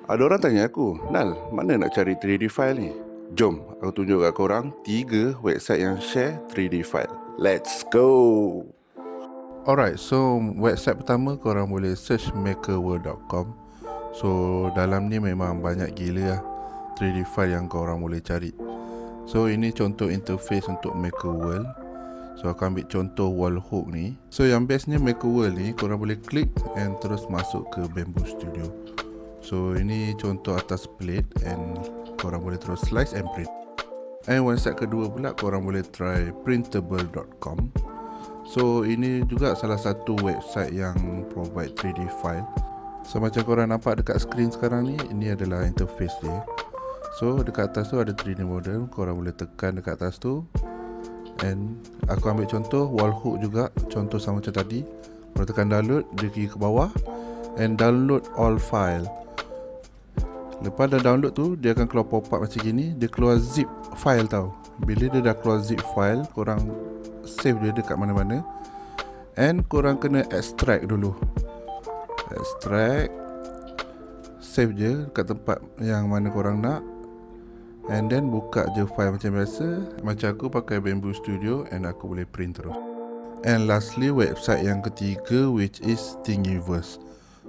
Ada orang tanya aku, Nal, mana nak cari 3D file ni? Jom, aku tunjuk kat korang 3 website yang share 3D file. Let's go! Alright, so website pertama korang boleh search makerworld.com. So dalam ni memang banyak gila lah 3D file yang korang boleh cari. So ini contoh interface untuk Makerworld. So aku ambil contoh wall hook ni. So yang bestnya Makerworld ni, korang boleh klik and terus masuk ke Bamboo Studio. So ini contoh atas plate and korang boleh terus slice and print. And website kedua pula korang boleh try printable.com. So ini juga salah satu website yang provide 3D file. So macam korang nampak dekat screen sekarang ni, ini adalah interface dia. So dekat atas tu ada 3D model, korang boleh tekan dekat atas tu. And aku ambil contoh wall hook juga, contoh sama macam tadi. Korang tekan download, dia pergi ke bawah and download all file. Lepas dah download tu, dia akan keluar pop up macam gini. Dia keluar zip file tau. Bila dia dah keluar zip file, korang save dia dekat mana-mana. And korang kena extract dulu. Extract, save je dekat tempat yang mana korang nak. And then buka je file macam biasa. Macam aku pakai Bamboo Studio and aku boleh print terus. And lastly, website yang ketiga, which is Thingiverse.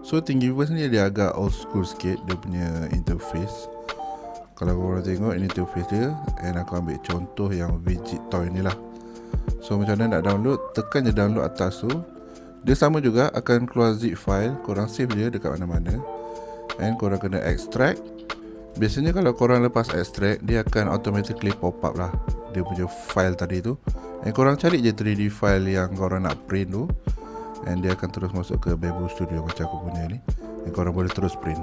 So Thingiverse ni dia agak old school sikit, dia punya interface. Kalau korang tengok ini interface dia. And aku ambil contoh yang widget toy ni lah. So macam mana nak download, tekan je download atas tu. Dia sama juga akan keluar zip file. Korang save je dekat mana-mana. And korang kena extract. Biasanya kalau korang lepas extract, dia akan automatically pop up lah dia punya file tadi tu. And korang cari je 3D file yang korang nak print tu. And dia akan terus masuk ke Bamboo Studio macam aku punya ni. And korang boleh terus print.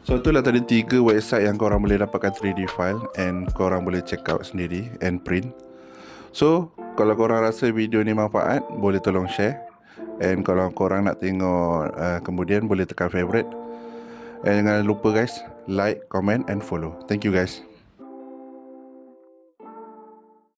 So itulah tadi 3 website yang korang boleh dapatkan 3D file. And korang boleh check out sendiri and print. So kalau korang rasa video ni manfaat, boleh tolong share. And kalau korang nak tengok kemudian, boleh tekan favorite. And jangan lupa guys, like, comment and follow. Thank you guys.